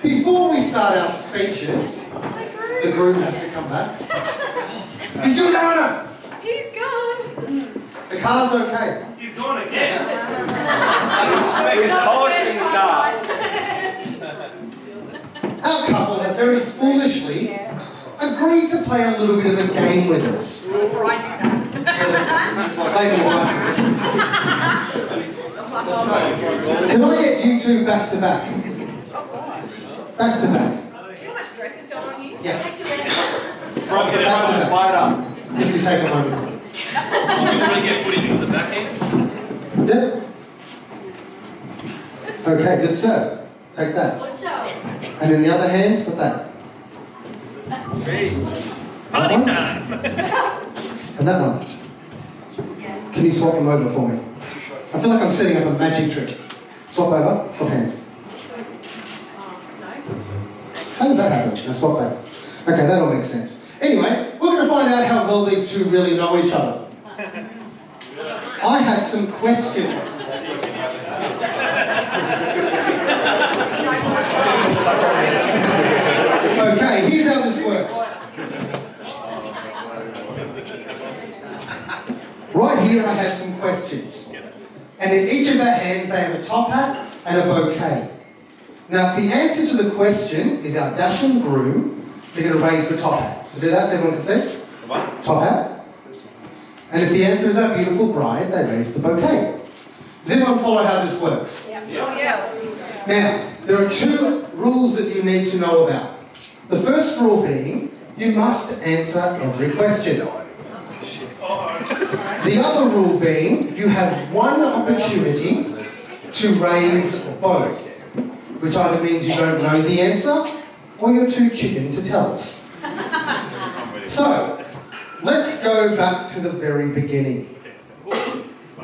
Before we start our speeches, the groom has to come back. He's doing runner. He's gone. The car's okay. He's gone again. He's polishing the car. Our couple have very foolishly agreed to play a little bit of a game with us. The bride did that. They will like this. Can I get you two back to back? Back to back. Do you know how much dress is going on here? Yeah. Right, get everyone fired up. This can take a moment. You can really get footage from the back end. Yeah. Okay, good sir. Take that. And in the other hand, put that. Party time. And that one. Can you swap them over for me? I feel like I'm setting up a magic trick. Swap over, swap hands. How did that happen? No, swap back. Okay, that all makes sense. Anyway, we're going to find out how well these two really know each other. I have some questions. Okay, here's how this works. Right here I have some questions. And in each of their hands they have a top hat and a bouquet. Now if the answer to the question is our dashing groom, they're going to raise the top hat. So do that so everyone can see. Top hat. And if the answer is our beautiful bride, they raise the bouquet. Does everyone follow how this works? Yeah. Now, there are two rules that you need to know about. The first rule being, you must answer every question. The other rule being, you have one opportunity to raise both, which either means you don't know the answer, or you're too chicken to tell us. So, let's go back to the very beginning.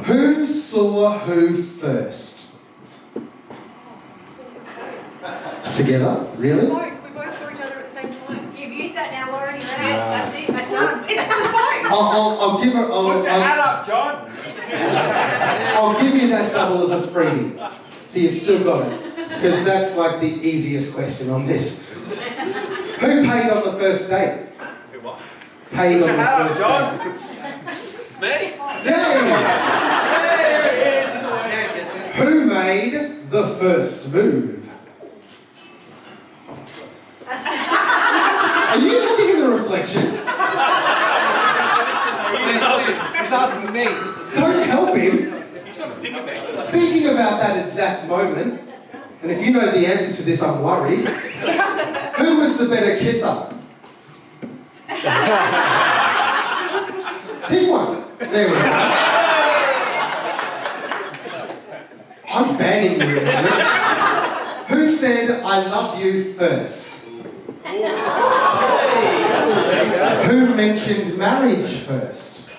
Who saw who first? Together? Really? We both saw each other at the same time. You've used that now, Lauren. You're right. That's it. That's done. It's for both. I'll give her. Put your hat up, John. I'll give you that double as a freebie. So you've still got it. Because that's like the easiest question on this. Who paid on the first date? Who what? Paid on the Hat up, first John. date. Me? Yay! Who made the first move? Are you looking in the reflection? He's asking me. Don't help him. He's got to think about it. Thinking about that exact moment, and if you know the answer to this, I'm worried. Who was the better kisser? Pick one. There we go. I'm banning you. Who said I love you first? Who mentioned marriage first?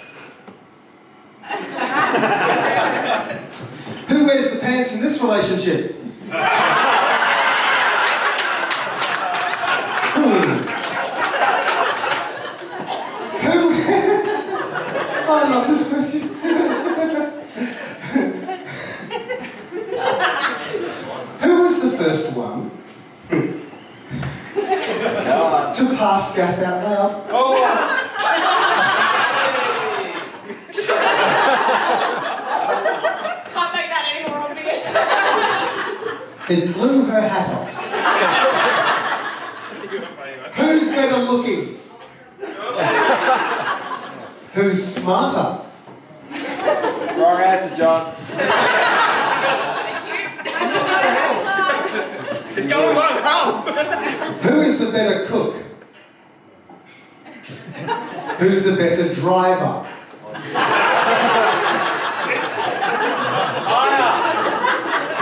Who wears the pants in this relationship? Who? Oh, I love this question. Who was the first one to pass gas out loud? Can't make that any more obvious. It blew her hat off. Who's better looking? Who's smarter? Wrong answer, John. It's going well home. Who is the better cook? Who's the better driver?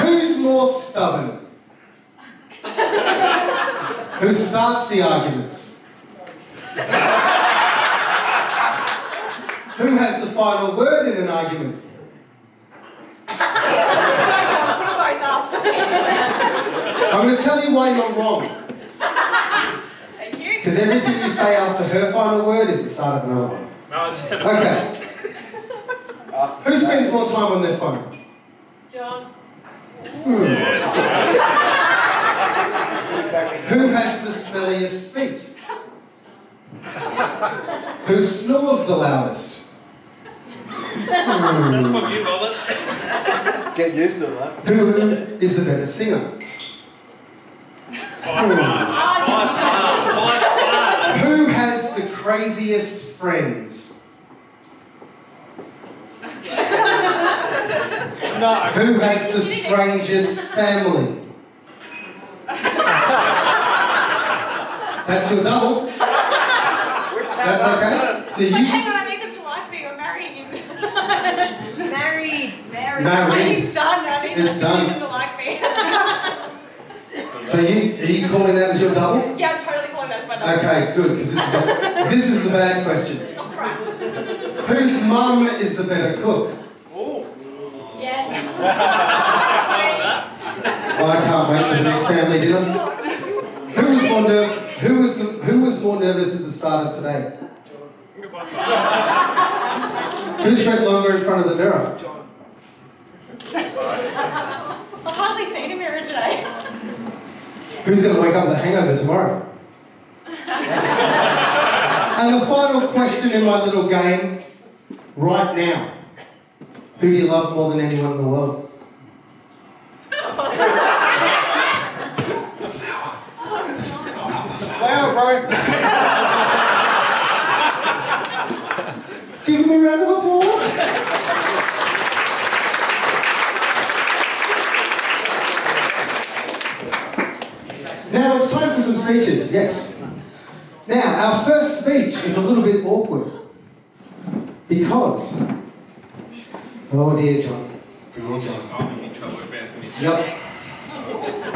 Who's more stubborn? Who starts the arguments? Who has the final word in an argument? I'm going to tell you why you're wrong. Thank you. Because everything you say after her final word is the start of another one. No, I just said Okay. Who spends more time on their phone? John. Hmm. Who has the smelliest feet? Who snores the loudest? That's what you call it. Get used to it, mate. Who is the better singer? By far. Who has the craziest friends? No. Who has the strangest family? That's your double. That's okay. So Like, hang you on, I need them to like me. I'm marrying him. Married. married. It's done. I need It's done. them to like me. So are you calling that as your double? Yeah, I'm totally calling that as my number. Okay, good, because this is the bad question. Oh, crap. Whose mum is the better cook? Yes. Oh, I can't wait for the next family dinner. Who was more nervous at the start of today? Who spent longer in front of the mirror? I've hardly seen a mirror today. Who's going to wake up with a hangover tomorrow? And the final question in my little game, right now. Who do you love more than anyone in the world? Flower, bro. Give him a round of applause. Now it's time for some speeches, yes. Now, our first speech is a little bit awkward. Because, oh dear John, dear John. I'm in trouble with Anthony. Yep.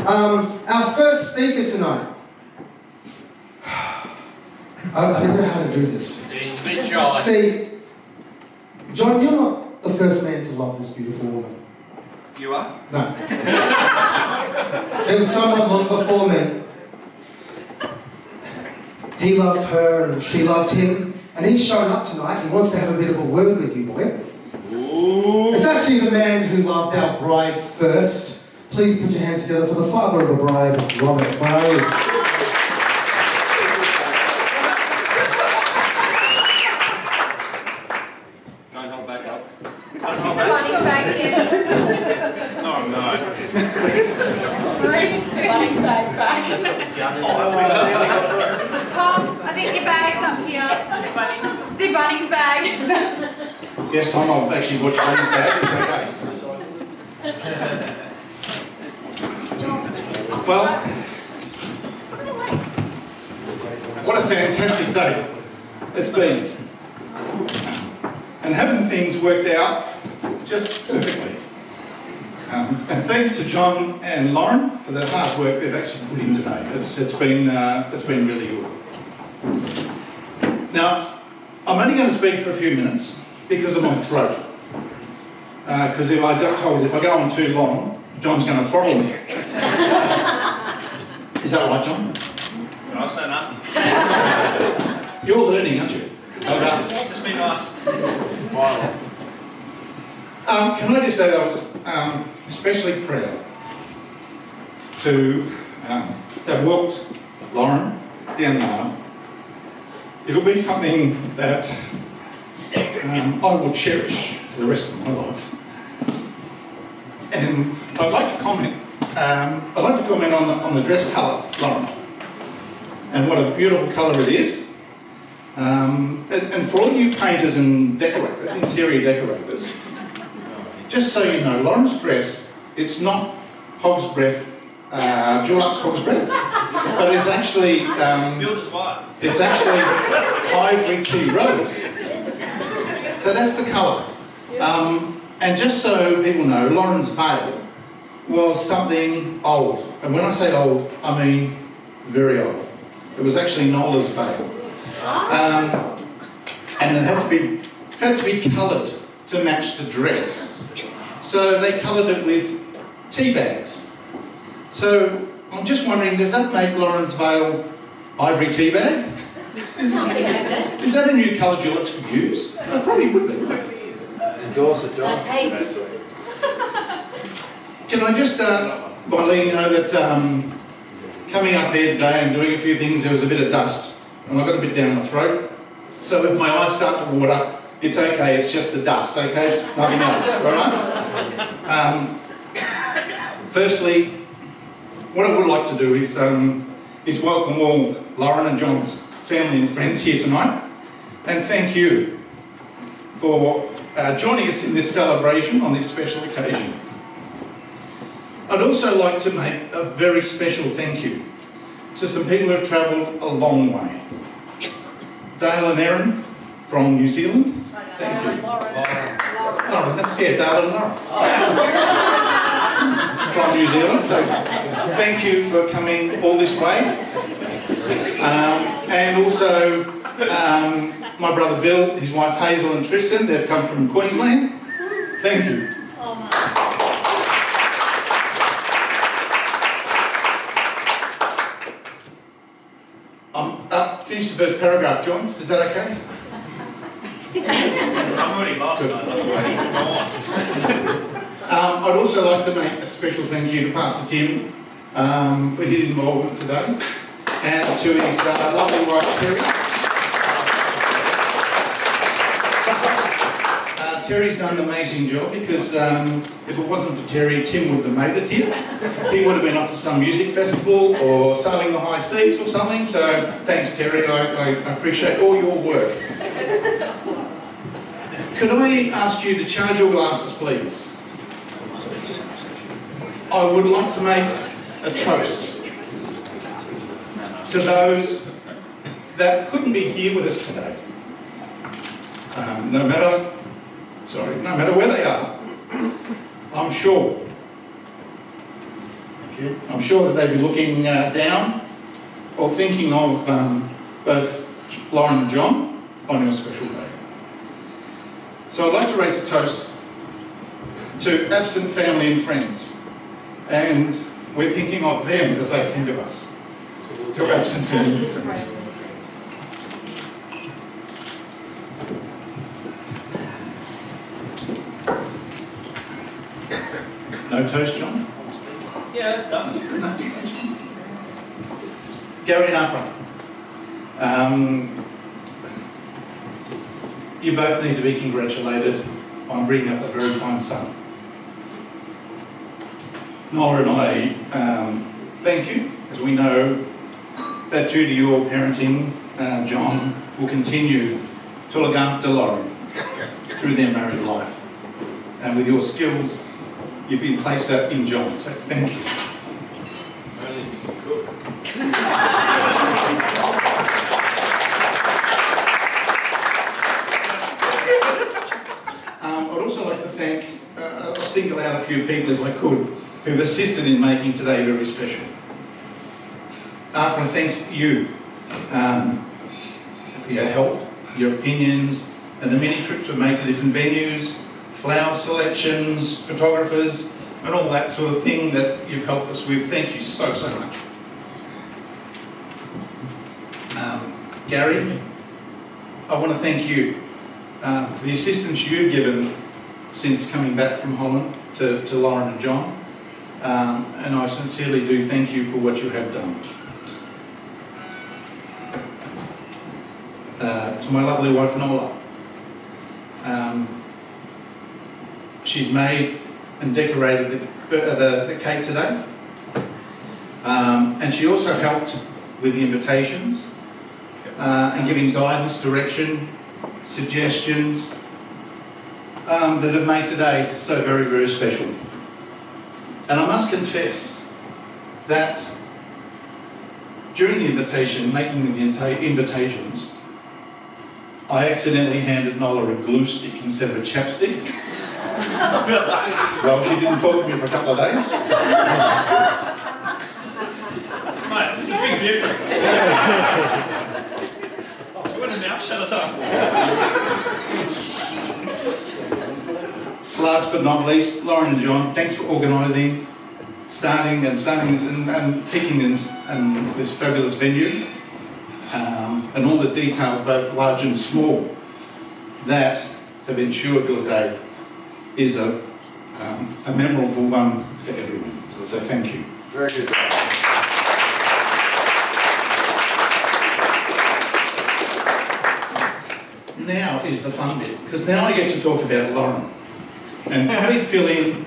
Our first speaker tonight. I don't know how to do this. He's a bit shy. See, John, you're not the first man to love this beautiful woman. You are? No. There was someone long before me. He loved her and she loved him. And he's shown up tonight. He wants to have a bit of a word with you, boy. Ooh. It's actually the man who loved our bride first. Please put your hands together for the father of the bride, Robert Murray. Don't hold back up. The bunny's back again. Oh no. The bunny's bag's back. Tom, I think your bag's up here. The bunny's bag. Yes, Tom, I've actually watched Bunny's Bag. It's okay. Well, what a fantastic day it's been. And having things worked out just perfectly. And thanks to John and Lauren for the hard work they've actually put in today. It's been really good. Now, I'm only going to speak for a few minutes because of my throat. Because if I go on too long, John's going to throttle me. Is that right, John? I'll say nothing. You're learning, aren't you? Okay. Just be nice. Can I just say that I was especially proud to have walked Lauren down the aisle. It'll be something that I will cherish for the rest of my life. And I'd like to comment. I'd like to comment on the dress colour, Lauren, and what a beautiful colour it is. And for all you painters and decorators, interior decorators, just so you know, Lauren's dress, it's not hog's breath, Dulux hog's breath, but it's actually Builder's wife. it's actually ivory tea rose. So that's the colour. And just so people know, Lauren's veil was something old. And when I say old, I mean very old. It was actually Nola's veil. And it had to be coloured to match the dress. So they coloured it with tea bags. So I'm just wondering, does that make Lauren's veil ivory tea bag? Is that a new colour Dulux could use? I probably would be. Endorse it, John. Can I just start by letting you know that coming up here today and doing a few things, there was a bit of dust and I got a bit down my throat. So if my eyes start to water, it's okay, it's just the dust, okay? It's nothing else, alright? Firstly, what I would like to do is welcome all Lauren and John's family and friends here tonight, and thank you for joining us in this celebration on this special occasion. I'd also like to make a very special thank you to some people who have travelled a long way. Dale and Erin from New Zealand, thank you. Lauren, that's Dale and Lauren. From New Zealand, so thank you for coming all this way. And also my brother Bill, his wife Hazel and Tristan, they've come from Queensland. Thank you. Finish the first paragraph, John. Is that okay? I'm already lost, mate. Go on. I'd also like to make a special thank you to Pastor Tim for his involvement today, and to his lovely wife Terry. Terry's done an amazing job because if it wasn't for Terry, Tim wouldn't have made it here. He would have been off to some music festival or sailing the high seas or something, so thanks Terry, I appreciate all your work. Could I ask you to charge your glasses, please? I would like to make a toast to those that couldn't be here with us today. No matter where they are, I'm sure that they'd be looking down or thinking of both Lauren and John on your special day. So I'd like to raise a toast to absent family and friends, and we're thinking of them as they think of us. To absent family and friends. No toast, John? Yeah, it's done. Gary and Afra, you both need to be congratulated on bringing up a very fine son. Nola and I thank you, as we know that due to your parenting, John will continue to look after Lauren through their married life. And with your skills, you've been placed that in John, so thank you. Only if you can cook. I'd also like to thank, I'll single out a few people if I could, who've assisted in making today very special. Afra thanks you for your help, your opinions, and the many trips we've made to different venues, flower selections, photographers, and all that sort of thing that you've helped us with. Thank you so much. Gary, I want to thank you for the assistance you've given since coming back from Holland to Lauren and John, and I sincerely do thank you for what you have done. To my lovely wife Nola, she's made and decorated the cake today, and she also helped with the invitations and giving guidance, direction, suggestions that have made today so very, very special. And I must confess that during the invitation, making the invitations, I accidentally handed Nola a glue stick instead of a chapstick. Well, she didn't talk to me for a couple of days. Mate, there's a big difference. You want a mouth shut us up? Last but not least, Lauren and John, thanks for organising, starting and picking this fabulous venue, and all the details, both large and small, that have ensured your day is a memorable one for everyone. So thank you. Very good. now is the fun bit, because now I get to talk about Lauren and probably fill in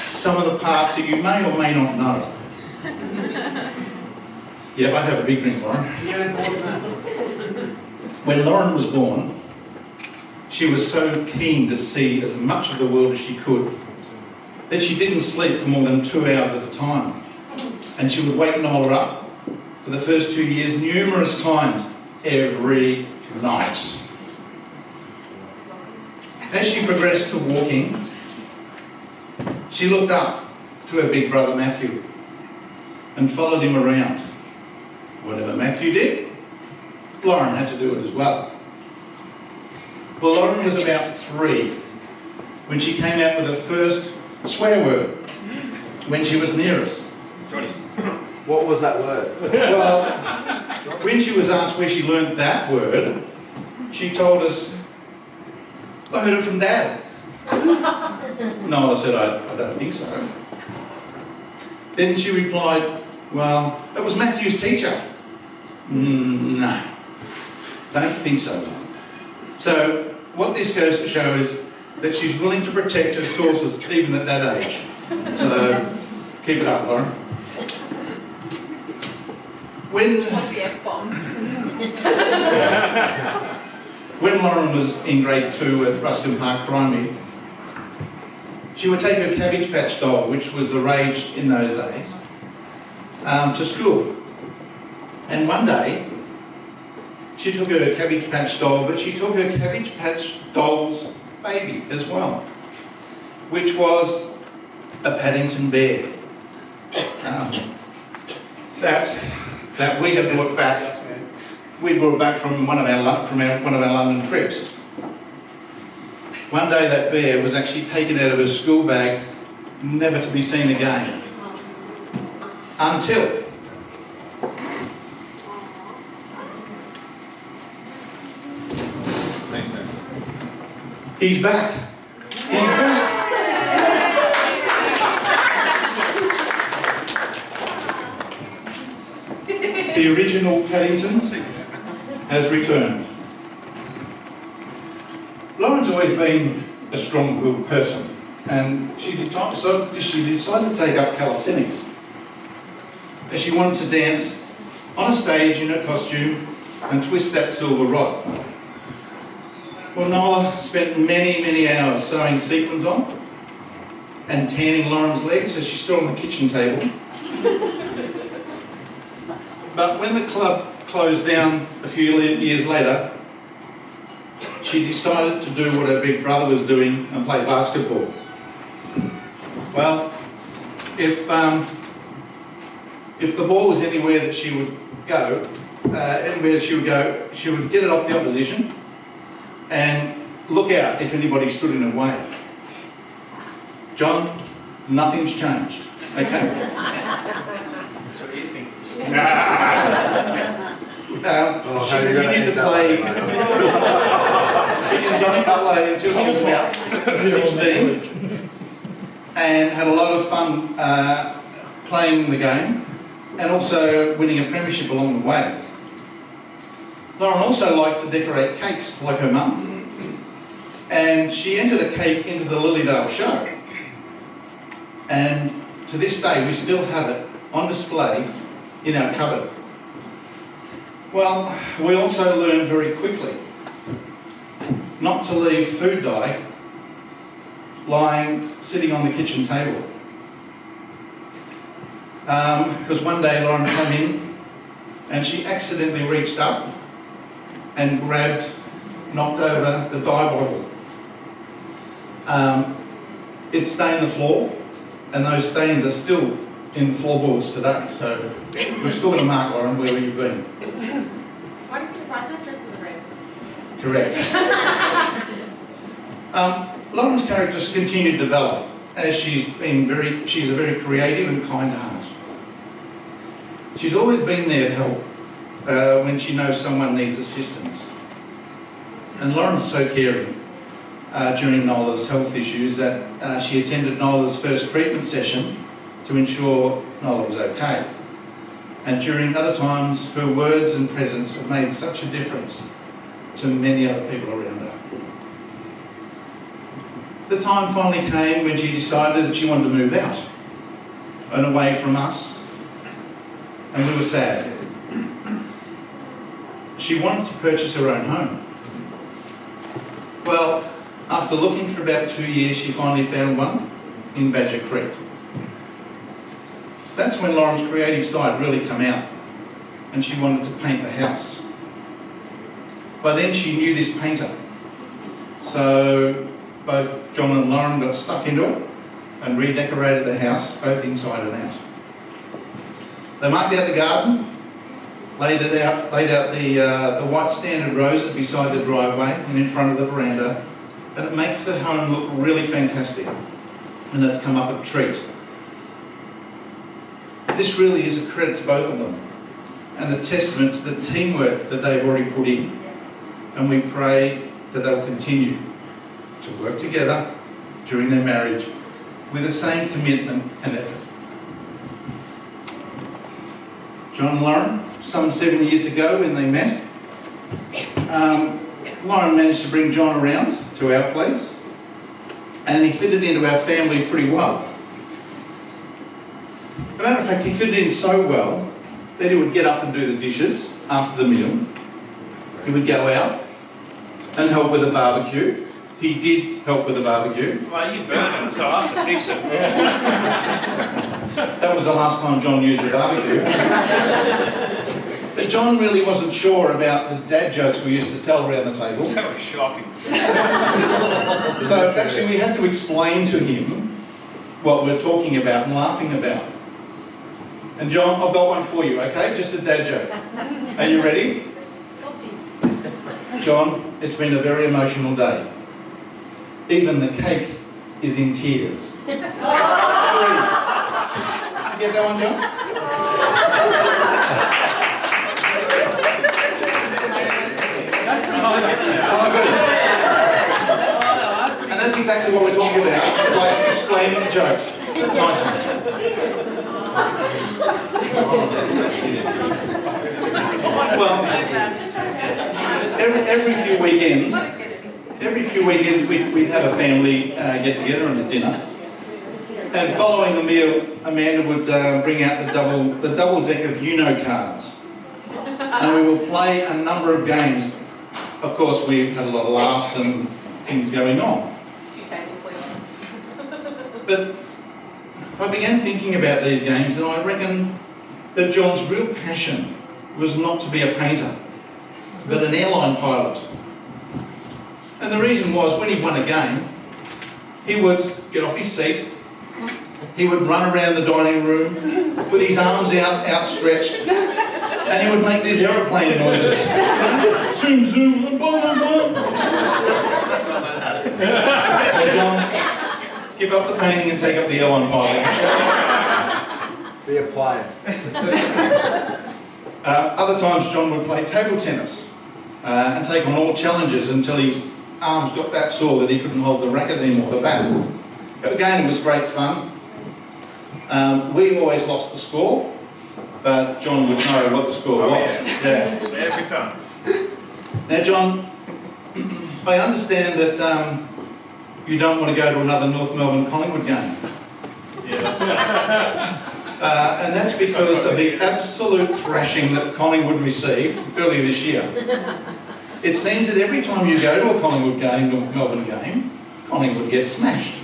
some of the parts that you may or may not know. Yeah, I have a big drink, Lauren. When Lauren was born, she was so keen to see as much of the world as she could that she didn't sleep for more than 2 hours at a time. And she would wake Nola up for the first 2 years numerous times every night. As she progressed to walking, she looked up to her big brother Matthew and followed him around. Whatever Matthew did, Lauren had to do it as well. Well, Lauren was about 3 when she came out with her first swear word when she was near us. Johnny. What was that word? Well, when she was asked where she learned that word, she told us, I heard it from Dad. Nola said, I don't think so. Then she replied, well, it was Matthew's teacher. No, don't think so. So what this goes to show is that she's willing to protect her sources even at that age. So keep it up, Lauren. When Lauren was in grade 2 at Ruskin Park Primary, she would take her Cabbage Patch doll, which was the rage in those days, to school. And one day, she took her Cabbage Patch doll, but she took her Cabbage Patch doll's baby as well, which was a Paddington bear that we had brought back. We brought back from one of our London trips. One day that bear was actually taken out of her school bag, never to be seen again. Until he's back. He's back. The original Paddington has returned. Lauren's always been a strong-willed person, and she decided to take up calisthenics. And she wanted to dance on a stage in her costume and twist that silver rod. Well, Nola spent many, many hours sewing sequins on and tanning Lauren's legs as she stood on the kitchen table. But when the club closed down a few years later, she decided to do what her big brother was doing and play basketball. Well, if the ball was anywhere that she would go, she would get it off the opposition and look out if anybody stood in her way. John, nothing's changed. Okay? That's what you think. She continued to play. She continued to play until she was about 16, and had a lot of fun playing the game, and also winning a premiership along the way. Lauren also liked to decorate cakes like her mum, and she entered a cake into the Lilydale show. And to this day, we still have it on display in our cupboard. Well, we also learned very quickly not to leave food dye sitting on the kitchen table. Because one day Lauren came in and she accidentally reached up and knocked over the dye bottle. It stained the floor, and those stains are still in the floorboards today. So we've still got a mark, Lauren, where you've been. Why did you write that dress as a red? Correct. Lauren's characters continue to develop as she's a very creative and kind heart. She's always been there to help when she knows someone needs assistance. And Lauren's so caring during Nola's health issues that she attended Nola's first treatment session to ensure Nola was okay. And during other times, her words and presence have made such a difference to many other people around her. The time finally came when she decided that she wanted to move out and away from us, and we were sad. She wanted to purchase her own home. Well, after looking for about 2 years, she finally found one in Badger Creek. That's when Lauren's creative side really came out, and she wanted to paint the house. By then she knew this painter, so both John and Lauren got stuck into it and redecorated the house, both inside and out. They marked out the garden, laid out the white standard roses beside the driveway and in front of the veranda, and it makes the home look really fantastic. And that's come up a treat. This really is a credit to both of them and a testament to the teamwork that they've already put in. And we pray that they'll continue to work together during their marriage with the same commitment and effort. John and Lauren, some 7 years ago when they met, Lauren managed to bring John around to our place, and he fitted into our family pretty well. As a matter of fact, he fitted in so well that he would get up and do the dishes after the meal. He would go out and help with the barbecue. He did help with the barbecue. Well, you burn it, so I have to fix it. That was the last time John used the barbecue. But John really wasn't sure about the dad jokes we used to tell around the table. That was shocking. So actually we had to explain to him what we're talking about and laughing about. And John, I've got one for you, okay? Just a dad joke. Are you ready? John, it's been a very emotional day. Even the cake is in tears. 3. You get that one, John? Oh, good. And that's exactly what we're talking about, like explaining the jokes. Nice one. Well, every few weekends we'd have a family get together and a dinner. And following the meal, Amanda would bring out the double deck of Uno cards. And we will play a number of games. Of course, we had a lot of laughs and things going on. A few tables for you. But I began thinking about these games, and I reckon that John's real passion was not to be a painter, but an airline pilot. And the reason was, when he won a game, he would get off his seat, he would run around the dining room with his arms outstretched, and he would make these aeroplane noises. Zoom, zoom, and boom, boom, boom. So John, give up the painting and take up the airline pilot. Be a player. Other times John would play table tennis and take on all challenges until his arms got that sore that he couldn't hold the racket anymore, the bat. But again, it was great fun. We always lost the score, but John would know what the score was. Yeah. Every time. Now, John, I understand that you don't want to go to another North Melbourne Collingwood game. Yeah, that's And that's because of the absolute thrashing that Collingwood received earlier this year. It seems that every time you go to a Collingwood game, North Melbourne game, Collingwood gets smashed.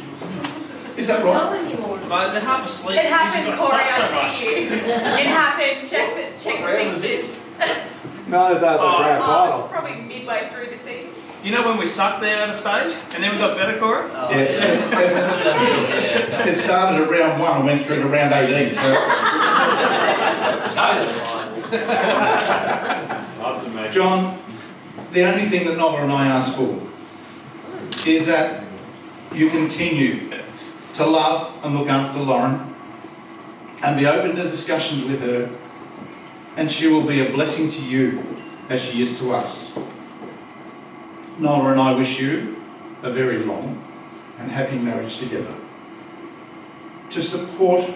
Is that right? But they're half asleep. It happened, because you've Corey, got sucked so I much. see you. It happened. Check the fixtures. No, the grand Oh, final. it's probably midway through the season. You know when we sucked there at a stage, and then we got better, Corey? It started at round 1 and went through to round 18. So. John, the only thing that Nola and I ask for is that you continue to love and look after Lauren and be open to discussions with her, and she will be a blessing to you as she is to us. Nola and I wish you a very long and happy marriage together. To support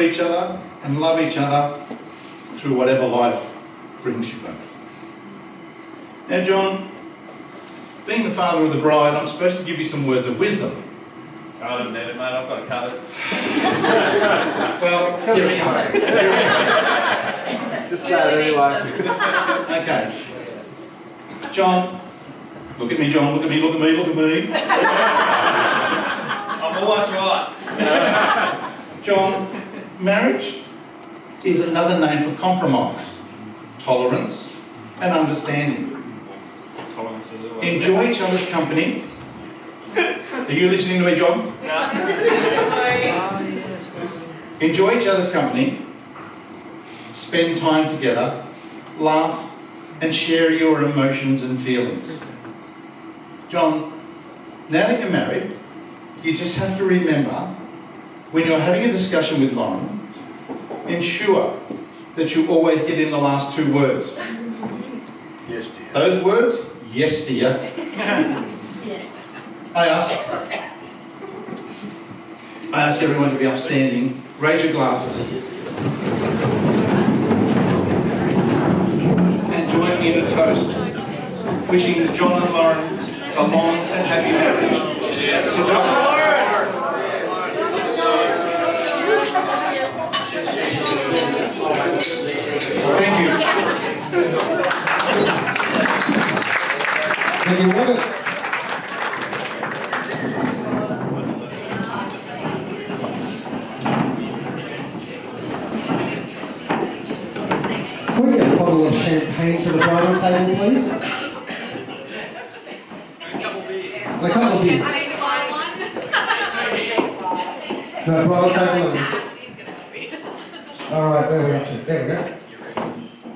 each other and love each other through whatever life brings you both. Now, John, being the father of the bride, I'm supposed to give you some words of wisdom. I don't need it, mate. I've got it covered. Well, here we go. Just say it anyway. Okay. John, look at me, John. Look at me, look at me, look at me. I'm always right. John, marriage is another name for compromise, tolerance, and understanding. Tolerance as well. Enjoy each other's company. Are you listening to me, John? Enjoy each other's company. Spend time together. Laugh and share your emotions and feelings. John, now that you're married, you just have to remember when you're having a discussion with Lauren, ensure that you always get in the last two words. Yes, dear. Those words, yes dear. Yes. I ask everyone to be upstanding. Raise your glasses. And join me in a toast, wishing John and Lauren a long and happy marriage. To John and Lauren. Thank you. Thank you, Robert. Can we get a bottle of champagne to the bridal table, please? And a couple of beers. I need to buy one. No, bridal table only. He's gonna help me. All right, where are we up to? There we go.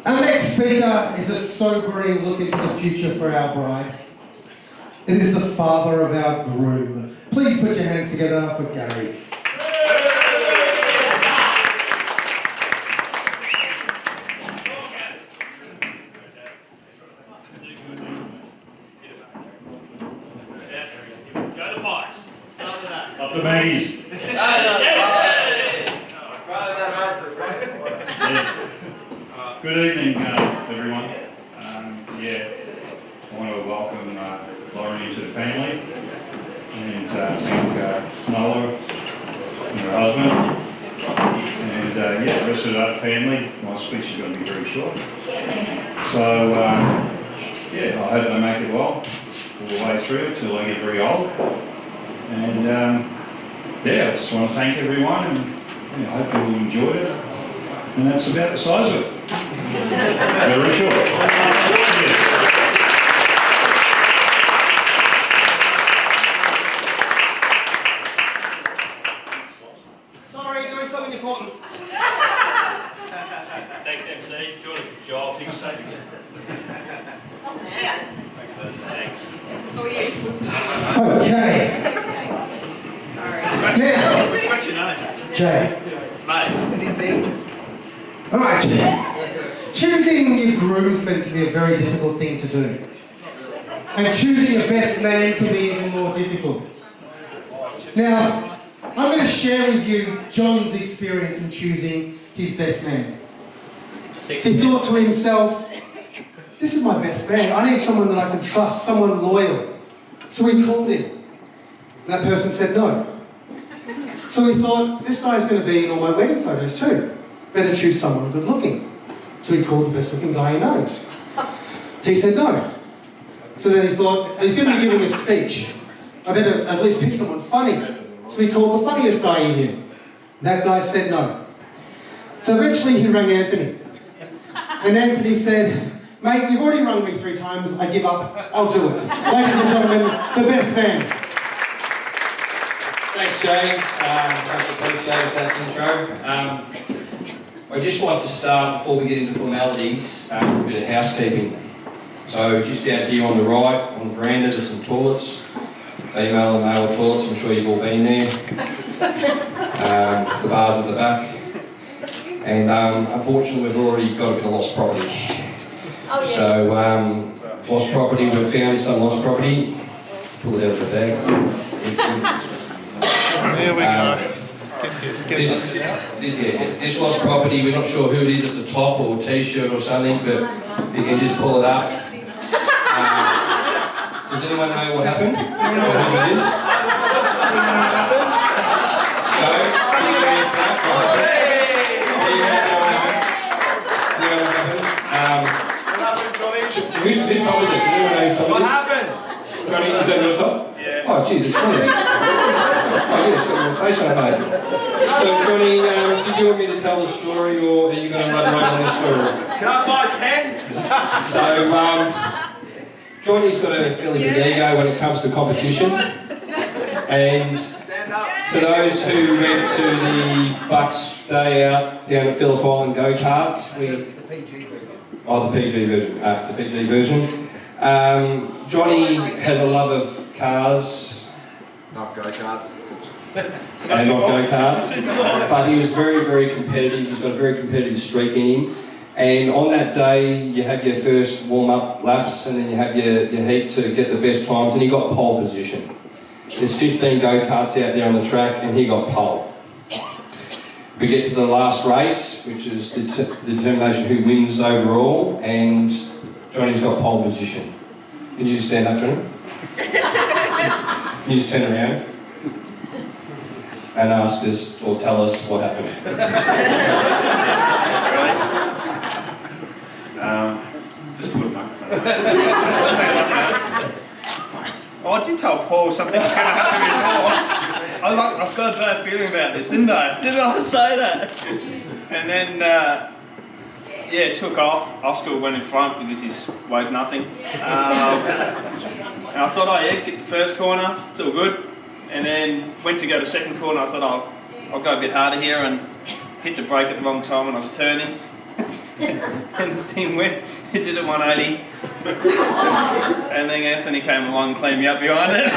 Our next speaker is a sobering look into the future for our bride. It is the father of our groom. Please put your hands together for Gary. Go to Pikes. Start with that. Up the Mays. Good evening, everyone. I want to welcome Lauren into the family and thank Nola and her husband and the rest of that family. My speech is going to be very short. So, I hope they make it well all the way through till they get very old. And I just want to thank everyone and I hope you all enjoyed it. And that's about the size of it. Very short. Yeah. Sorry, doing something important. Thanks, MC. Doing a good job. You can say it again. Cheers. Thanks, thanks. So are you. Okay. Now, What's your name? Jay. Mate. All right, Jay. Choosing your groomsmen can be a very difficult thing to do. And choosing a best man can be even more difficult. Now, I'm going to share with you John's experience in choosing his best man. He thought to himself, this is my best man. I need someone that I can trust, someone loyal. So he called him. That person said no. So he thought, this guy's going to be in all my wedding photos too. Better choose someone good looking. So he called the best looking guy he knows. He said no. So then he thought, he's going to be giving a speech. I better at least pick someone funny. So he called the funniest guy he knew. That guy said no. So eventually he rang Anthony. And Anthony said, mate, you've already rung me 3 times. I give up. I'll do it. Ladies and gentlemen, the best man. Thanks, Jay. Much appreciated that intro. I just want to start, before we get into formalities, a bit of housekeeping. So just out here on the right, on the veranda, there's some toilets, female and male toilets. I'm sure you've all been there. The bars at the back. And unfortunately, we've already got a bit of lost property. Oh, yeah. So, lost property, we've found some lost property. Pull it out of the bag. There we go. This lost property, we're not sure who it is, it's a top or t-shirt or something, but you can just pull it up. anyone know what happened? Anyone know what it is? No? Something about that. Whose top is it? Does anyone know whose top it is? What happened? Johnny, is that your top? Yeah. Oh, jeez, it's Johnny's. Oh, yeah, it's got your face on it, mate. So, Johnny, did you want me to tell the story, or are you going to run away on this story? Can I buy 10? So, Johnny's got a fairly big ego when it comes to competition. And Stand up. for those who went to the Bucks Day Out down at Phillip Island go-karts, the PG version. Johnny has a love of cars. Not go-karts. And not go-karts. But he was very, very competitive. He's got a very competitive streak in him. And on that day, you have your first warm-up laps, and then you have your heat to get the best times, and he got pole position. There's 15 go-karts out there on the track, and he got pole. We get to the last race, which is the determination who wins overall, and Johnny's got pole position. Can you just stand up, Johnny? Can you just turn around and ask us, or tell us what happened? Just put a microphone away. Oh, I did tell Paul something was going to happen before. I've got a bad feeling about this, didn't I? Didn't I say that? And then, it took off. Oscar went in front because he weighs nothing. And I thought, get the first corner, it's all good. And then went to go to second corner. I thought, I'll go a bit harder here, and hit the brake at the wrong time when I was turning. And the thing went, it did a 180. And then Anthony came along and cleaned me up behind it.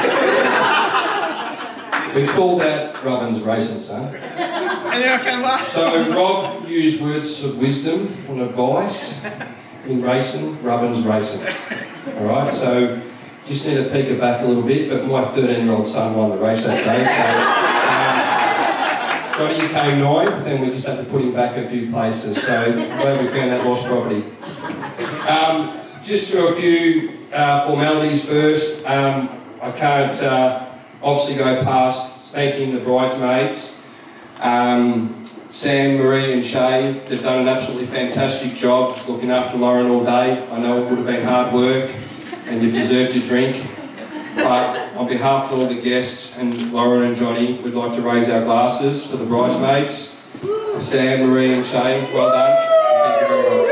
We call that Robbins racing, son. And then I came last. So Rob used words of wisdom and advice in racing, Robbins racing. Alright, so just need to peek it back a little bit, but my 13-year-old son won the race that day, so Johnny came 9th, and we just had to put him back a few places, so glad we found that lost property. Just through a few formalities first. I can't obviously go past thanking the bridesmaids. Sam, Marie and Shay, they've done an absolutely fantastic job looking after Lauren all day. I know it would have been hard work and you've deserved your drink. But on behalf of all the guests and Lauren and Johnny, we'd like to raise our glasses for the bridesmaids. Sam, Marie and Shay, well done. Thank you very much.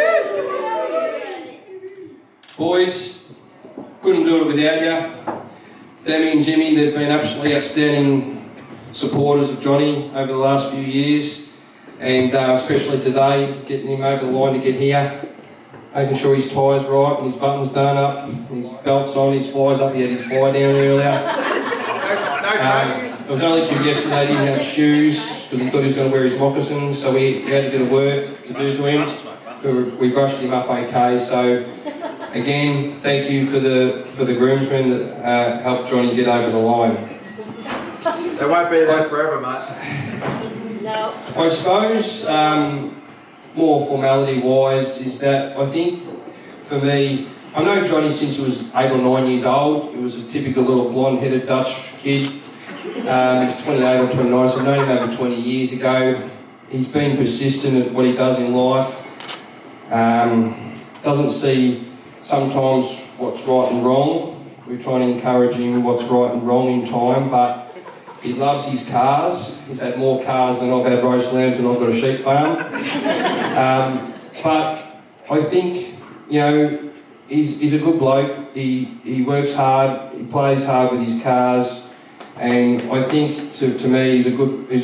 Boys, couldn't do it without you. Demi and Jimmy, they've been absolutely outstanding supporters of Johnny over the last few years, and especially today, getting him over the line to get here, making sure his tie's right and his buttons done up, and his belt's on, his fly's up. He had his fly down earlier. It was only till yesterday he didn't have shoes because he thought he was going to wear his moccasins, so we had a bit of work to do to him. We brushed him up okay, so again, thank you for the groomsmen that helped Johnny get over the line. They won't be there forever, mate. No. I suppose, more formality-wise, is that I think, for me, I've known Johnny since he was 8 or 9 years old. He was a typical little blonde-headed Dutch kid. He's 28 or 29, so I've known him over 20 years ago. He's been persistent at what he does in life. Doesn't see sometimes what's right and wrong. We try and encourage him what's right and wrong in time, but he loves his cars. He's had more cars than I've had roast lambs and I've got a sheep farm. But I think, you know, he's a good bloke. He works hard, he plays hard with his cars, and I think to me he's a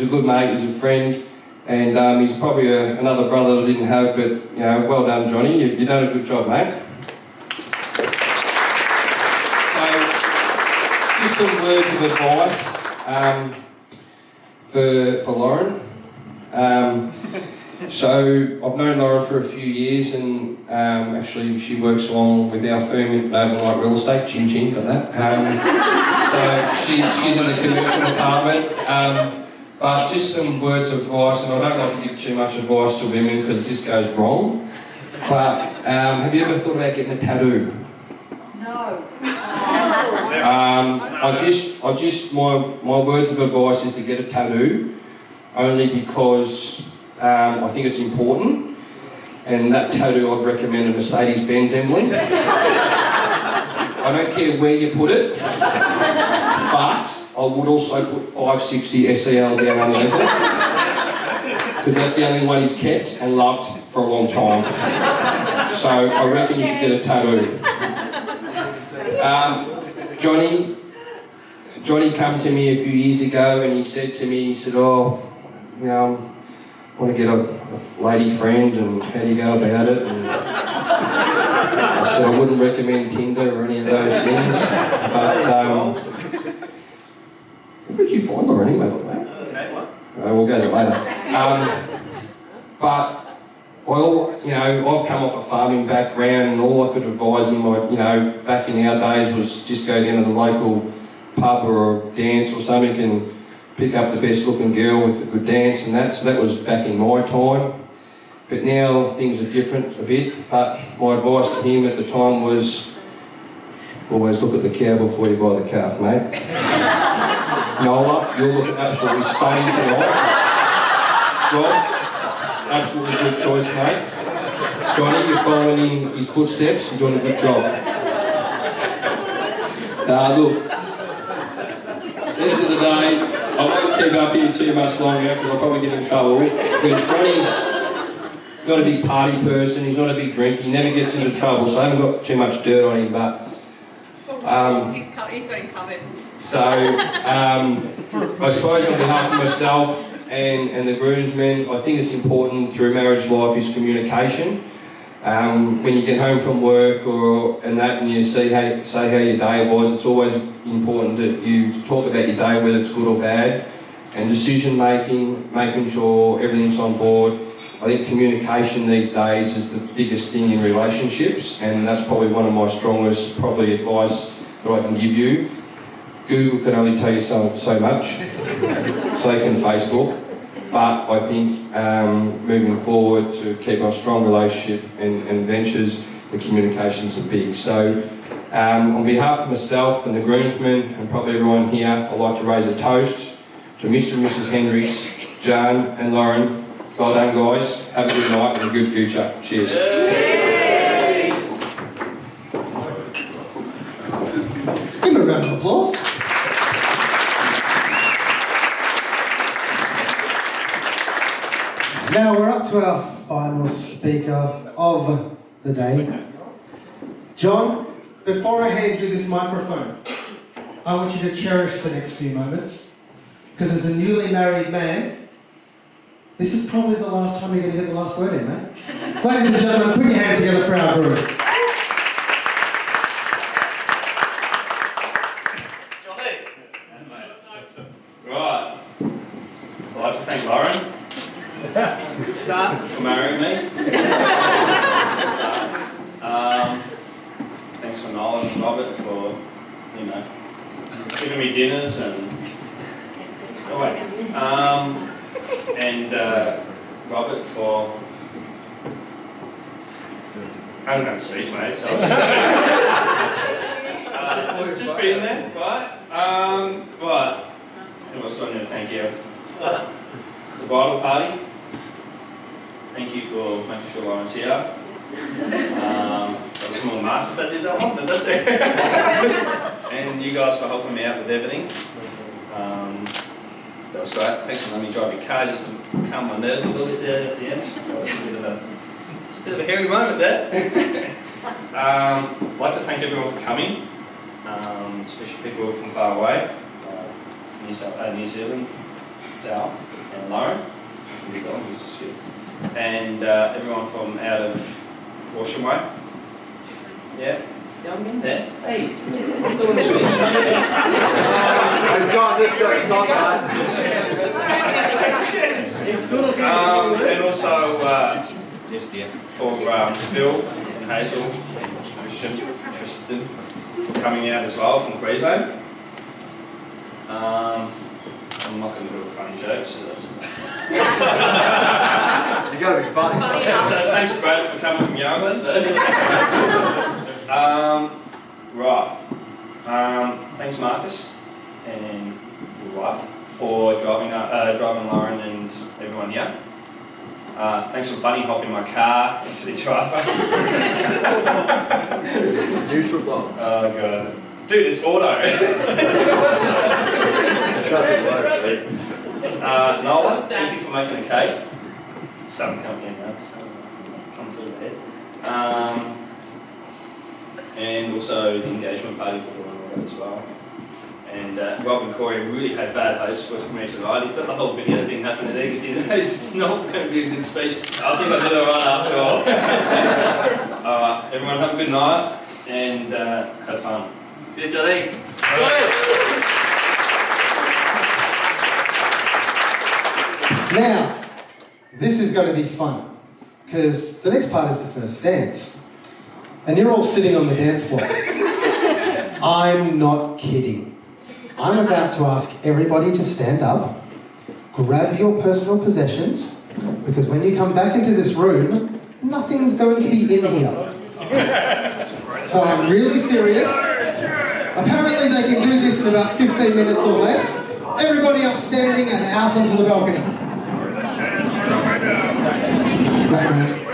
good mate, he's a friend, and he's probably another brother I didn't have, but you know, well done Johnny, you've done a good job, mate. So, just some words of advice for Lauren. So I've known Lauren for a few years, and actually she works along with our firm in Noble Light Real Estate. Chin chin, got that. So she's in the commercial department. But just some words of advice, and I don't like to give too much advice to women because it just goes wrong. But have you ever thought about getting a tattoo? No. My words of advice is to get a tattoo, only because I think it's important, and that tattoo I'd recommend a Mercedes-Benz emblem. I don't care where you put it, but I would also put 560 SEL down underneath it, because that's the only one he's kept and loved for a long time. So I reckon you should get a tattoo. Johnny came to me a few years ago and he said to me, he said, oh, you know, I want to get a lady friend, and how do you go about it? And I said I wouldn't recommend Tinder or any of those things, but where did you find her anyway, by the way? Okay, what? We'll go there later. But I've come off a farming background, and all I could advise them, back in our days, was just go down to the local pub or dance or something and pick up the best looking girl with a good dance and that. So that was back in my time. But now things are different a bit. But my advice to him at the time was, always look at the cow before you buy the calf, mate. Nola, you're looking absolutely stunning tonight. Rob, absolutely good choice, mate. Johnny, you're following in his footsteps. You're doing a good job. Look, at the end of the day, I won't keep up here too much longer because I'll probably get in trouble. Because Johnny's not a big party person, he's not a big drinker, he never gets into trouble, so I haven't got too much dirt on him, but... he's got him covered. So, I suppose on behalf of myself and the groomsmen, I think it's important through marriage life is communication. When you get home from work and you say how your day was, it's always important that you talk about your day, whether it's good or bad, and decision making, making sure everything's on board. I think communication these days is the biggest thing in relationships, and that's probably one of my strongest advice that I can give you. Google can only tell you so much, so can Facebook. But I think moving forward to keep a strong relationship and ventures, the communications are big. So on behalf of myself and the groomsmen and probably everyone here, I'd like to raise a toast to Mr. and Mrs. Hendricks, Jan and Lauren. Well done, guys. Have a good night and a good future. Cheers. Give him a round of applause. Now we're up to our final speaker of the day. John, before I hand you this microphone, I want you to cherish the next few moments, because as a newly married man, this is probably the last time you're going to get the last word in, mate. Ladies and gentlemen, put your hands together for our groom. Right. I'd like to thank Lauren for marrying me. Thanks for Noel and Robert for, giving me dinners and... Oh wait. And Robert for... I haven't done speech, mate, so... just being there, right? Right. Who else do I need to thank you? The bridal party. Thank you for making sure Lauren's here. There was some more Marcus that did that one, but that's it. And you guys for helping me out with everything. That was great. Thanks for letting me drive your car just to calm my nerves a little bit there at the end. It's a bit of a hairy moment there. I'd like to thank everyone for coming, especially people from far away. New Zealand, Dal and Lauren, and everyone from out of Horsham Way. Yeah, I'm in there. Hey, I'm doing speech. John, this joke's not bad. And also for Bill and Hazel and Tristan for coming out as well from Queensland. I'm not going to do a funny joke, so that's... You got to be funny. So thanks, Brad, for coming from Yarmouth. Right. Thanks, Marcus and your wife for driving Lauren and everyone here. Thanks for bunny hopping my car into the driveway. Neutral block. Oh god, dude, it's auto. Nolan, thank you for making the cake. Something coming in now, so come through the head. And also the engagement party for the one as well. And Rob and Corey really had bad hopes for me tonight. He's got the whole video thing happening there because he knows it's not going to be a good speech. I think I did alright after all. Alright, everyone have a good night and have fun. Cheers, Johnny. Now, this is going to be fun because the next part is the first dance. And you're all sitting on the dance floor. I'm not kidding. I'm about to ask everybody to stand up, grab your personal possessions, because when you come back into this room, nothing's going to be in here. So I'm really serious. Apparently they can do this in about 15 minutes or less. Everybody upstanding and out onto the balcony. Background.